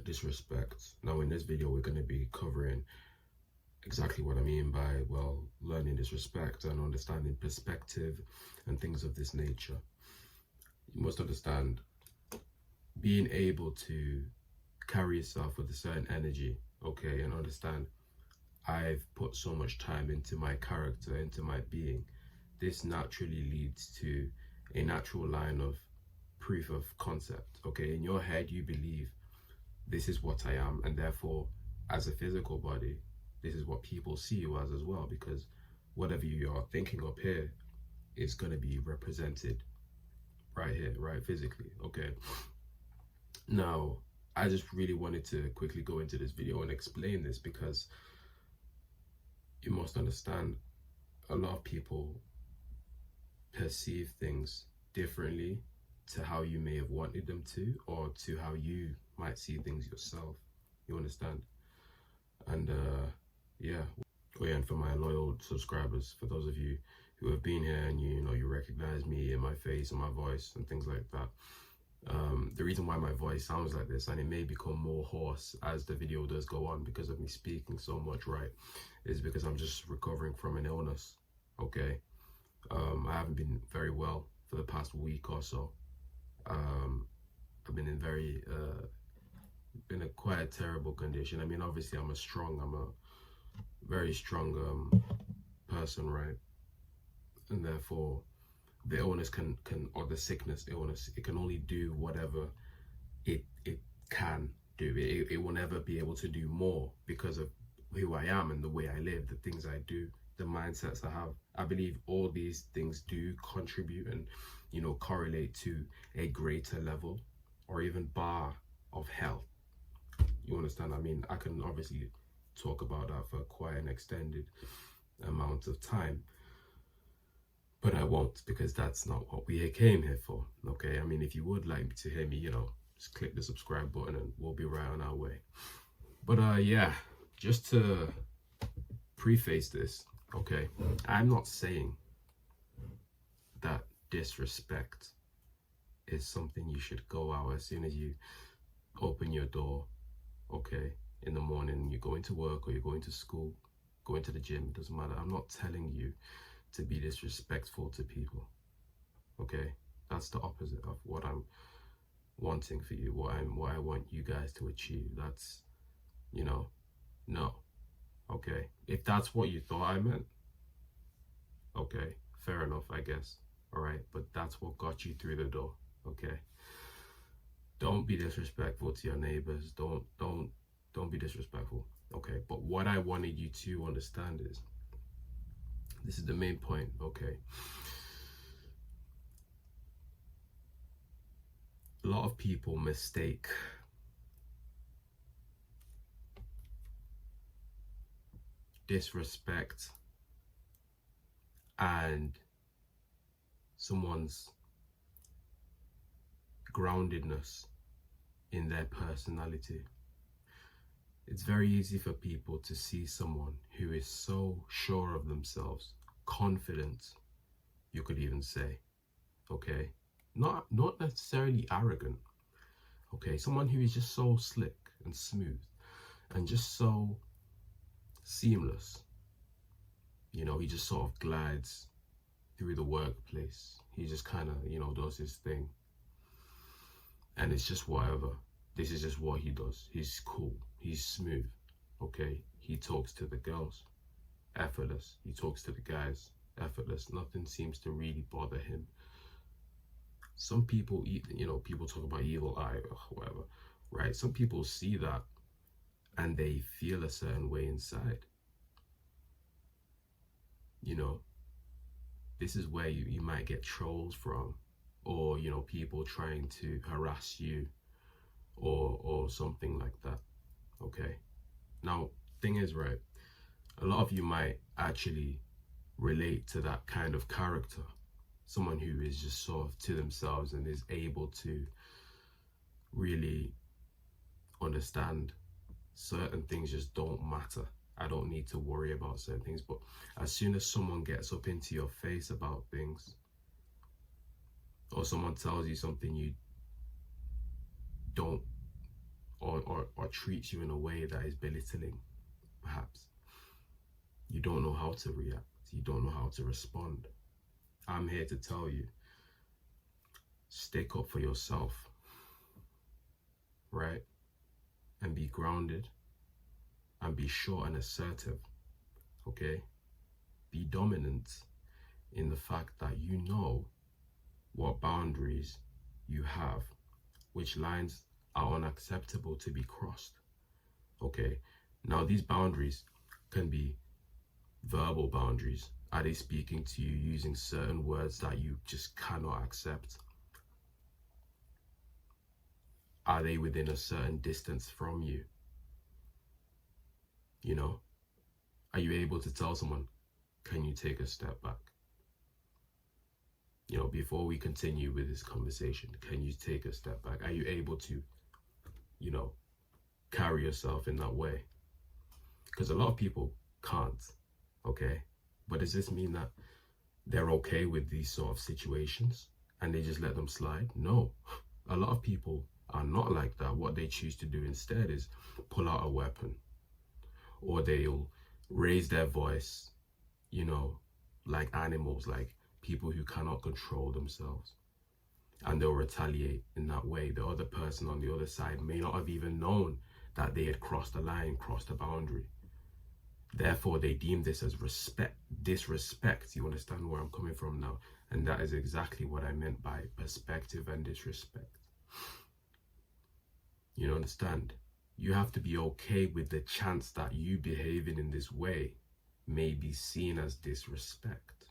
disrespect. Now in this video we're going to be covering exactly what I mean by, well, learning disrespect and understanding perspective and things of this nature. You must understand, being able to carry yourself with a certain energy, okay, and understand I've put so much time into my character, into my being. This naturally leads to a natural line of proof of concept, okay? In your head you believe this is what I am, and therefore as a physical body this is what people see you as well, because whatever you are thinking up here is going to be represented right here, right, physically, okay? Now I just really wanted to quickly go into this video and explain this, because you must understand a lot of people perceive things differently to how you may have wanted them to, or to how you might see things yourself. You understand? And yeah. Oh yeah, and for my loyal subscribers, for those of you who have been here and you know you recognize me in my face and my voice and things like that, the reason why my voice sounds like this, and it may become more hoarse as the video does go on because of me speaking so much, right, is because I'm just recovering from an illness, okay? I haven't been very well for the past week or so. I've been in quite a terrible condition. I mean, obviously I'm a very strong person, right? And therefore the illness can or the sickness, illness, it can only do whatever it can do. It will never be able to do more because of who I am and the way I live, the things I do, the mindsets I have. I believe all these things do contribute and, you know, correlate to a greater level or even bar of health. You understand? I mean, I can obviously talk about that for quite an extended amount of time, but I won't, because that's not what we came here for, okay? I mean, if you would like to hear me, you know, just click the subscribe button and we'll be right on our way. But yeah, just to preface this, okay, I'm not saying that disrespect is something you should go out as soon as you open your door, okay, in the morning. You're going to work or you're going to school, going to the gym, it doesn't matter. I'm not telling you to be disrespectful to people, okay? That's the opposite of what I'm wanting for you, what I want you guys to achieve. That's, you know, no, okay? If that's what you thought I meant, okay, fair enough, I guess, all right? But that's what got you through the door, okay? Don't be disrespectful to your neighbors. Don't be disrespectful, okay? But what I wanted you to understand is, this is the main point, okay? A lot of people mistake disrespect and someone's groundedness in their personality. It's very easy for people to see someone who is so sure of themselves, confident, you could even say, okay? Not necessarily arrogant, okay? Someone who is just so slick and smooth and just so seamless. You know, he just sort of glides through the workplace. He just kind of, you know, does his thing. And it's just whatever. This is just what he does. He's cool. He's smooth, okay? He talks to the girls, effortless. He talks to the guys, effortless. Nothing seems to really bother him. Some people, you know, people talk about evil eye or whatever, right? Some people see that and they feel a certain way inside. You know, this is where you might get trolls from, or, you know, people trying to harass you or something like that, okay? Now, thing is, right, a lot of you might actually relate to that kind of character, someone who is just sort of to themselves and is able to really understand certain things just don't matter. I don't need to worry about certain things. But as soon as someone gets up into your face about things, or someone tells you something you don't, or or treats you in a way that is belittling, perhaps. You don't know how to react. You don't know how to respond. I'm here to tell you, stick up for yourself, right? And be grounded and be short and assertive, okay? Be dominant in the fact that you know what boundaries you have, which lines are unacceptable to be crossed, okay? Now, these boundaries can be verbal boundaries. Are they speaking to you using certain words that you just cannot accept? Are they within a certain distance from you? You know, are you able to tell someone, can you take a step back? You know, before we continue with this conversation, can you take a step back? Are you able to, you know, carry yourself in that way? Because a lot of people can't, okay? But does this mean that they're okay with these sort of situations and they just let them slide? No, a lot of people are not like that. What they choose to do instead is pull out a weapon, or they'll raise their voice, you know, like animals, like people who cannot control themselves, and they'll retaliate in that way. The other person on the other side may not have even known that they had crossed the line, crossed the boundary. Therefore, they deem this as disrespect. You understand where I'm coming from now? And that is exactly what I meant by perspective and disrespect. You understand? You have to be okay with the chance that you behaving in this way may be seen as disrespect.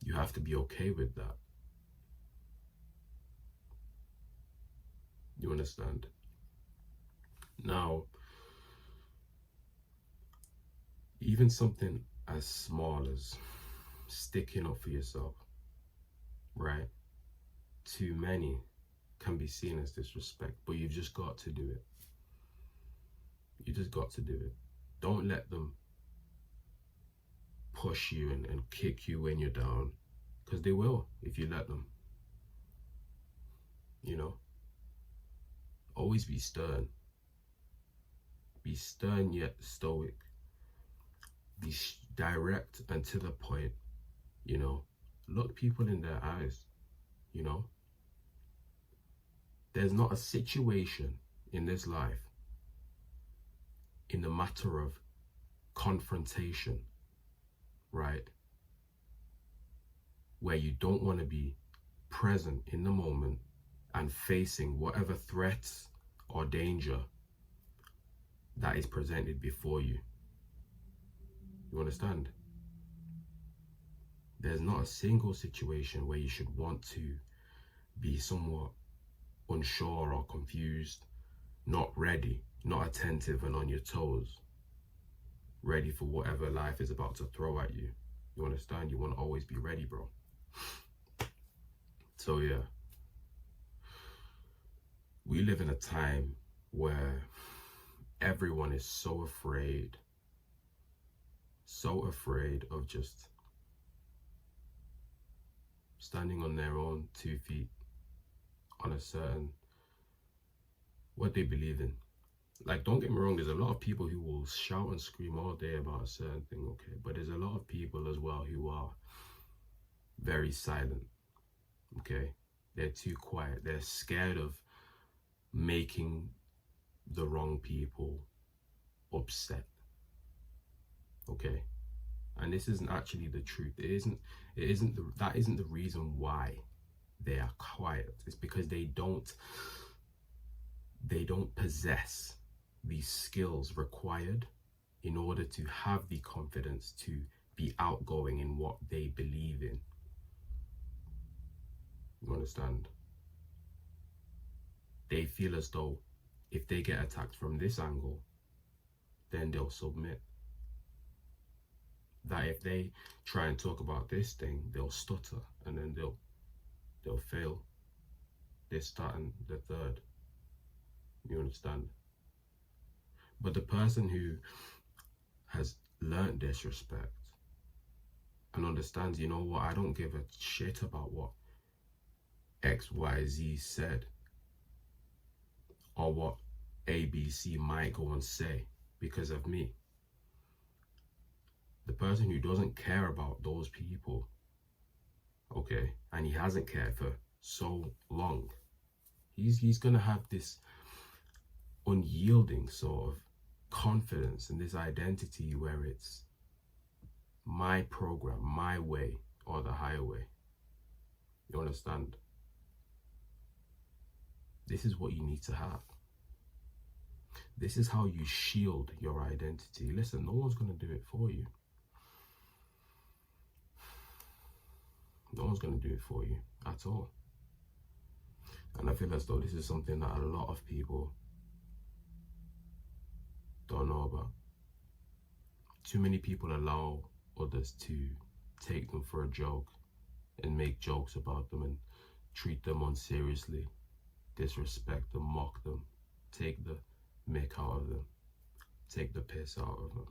You have to be okay with that. You understand? Now, even something as small as sticking up for yourself, right? Too many can be seen as disrespect, but you've just got to do it. You just got to do it. Don't let them push you and kick you when you're down, because they will if you let them. You know? Always be stern. Be stern yet stoic. Be direct and to the point, you know? Look people in their eyes, you know? There's not a situation in this life, in the matter of confrontation, right, where you don't want to be present in the moment and facing whatever threats or danger that is presented before you. You understand? There's not a single situation where you should want to be somewhat unsure or confused, not ready, not attentive and on your toes, ready for whatever life is about to throw at you. You understand? You want to always be ready, bro. So yeah, we live in a time where everyone is so afraid of just standing on their own 2 feet on a certain, what they believe in. Like, don't get me wrong, there's a lot of people who will shout and scream all day about a certain thing, okay? But there's a lot of people as well who are very silent, okay? They're too quiet. They're scared of making the wrong people upset, okay? And this isn't actually the truth. That isn't the reason why they are quiet. It's because they don't possess these skills required in order to have the confidence to be outgoing in what they believe in. You understand? They feel as though if they get attacked from this angle, then they'll submit. That if they try and talk about this thing, they'll stutter, and then they'll fail this, that, and the third. You understand? But the person who has learned disrespect and understands, you know what, I don't give a shit about what XYZ said or what ABC might go and say because of me. The person who doesn't care about those people, okay, and he hasn't cared for so long, he's gonna have this unyielding sort of confidence and this identity where it's my program, my way, or the highway. You understand? This is what you need to have. This is how you shield your identity. Listen, no one's going to do it for you. No one's going to do it for you at all. And I feel as though this is something that a lot of people don't know about. Too many people allow others to take them for a joke and make jokes about them and treat them unseriously, disrespect them, mock them, take the mick out of them, take the piss out of them,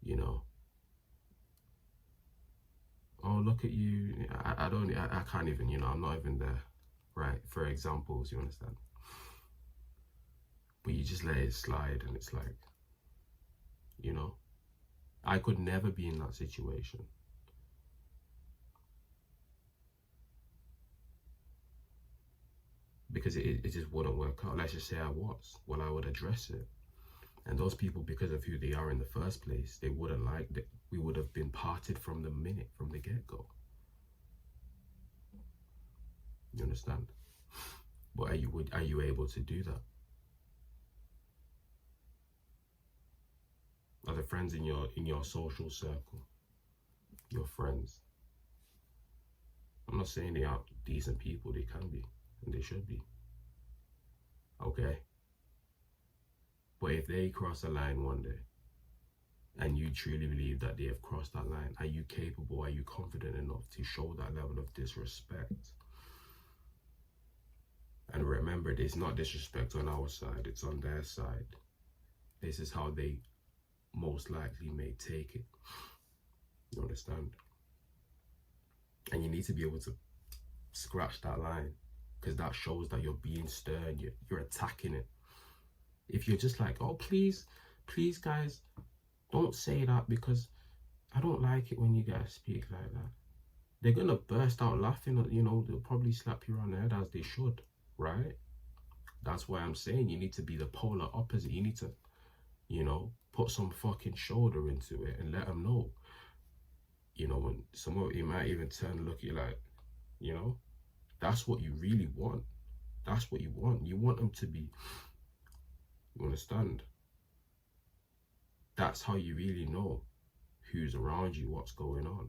you know. Oh, look at you. I can't even, you know, I'm not even there, right? For examples, you understand? But you just let it slide and it's like, you know, I could never be in that situation. Because it just wouldn't work out. Let's just say I was. Well, I would address it. And those people, because of who they are in the first place, they wouldn't like that. We would have been parted from the minute, from the get-go. You understand? But are you able to do that? Are the friends in your social circle, your friends? I'm not saying they aren't decent people. They can be, and they should be. Okay. But if they cross a line one day, and you truly believe that they have crossed that line, are you capable, are you confident enough to show that level of disrespect? And remember, it's not disrespect on our side, it's on their side. This is how they most likely may take it. You understand? And you need to be able to scratch that line, because that shows that you're being stern, you're attacking it. If you're just like, oh, please guys, don't say that because I don't like it when you guys speak like that. They're gonna burst out laughing, you know, they'll probably slap you around the head as they should, right? That's why I'm saying you need to be the polar opposite. You need to, you know, put some fucking shoulder into it and let them know. You know, when someone, you might even turn and look at you like, you know, that's what you really want. That's what you want. You want them to be, you understand? That's how you really know who's around you, what's going on.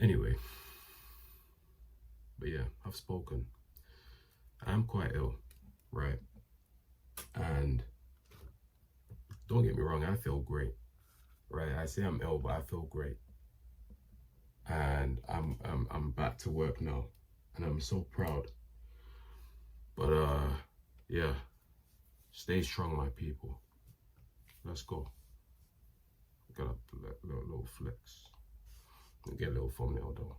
Anyway, but yeah, I've spoken. I'm quite ill, right? And don't get me wrong, I feel great, right? I say I'm ill, but I feel great. And I'm back to work now, and I'm so proud. But yeah, stay strong, my people. Let's go. Got a little flex. Get a little thumbnail though.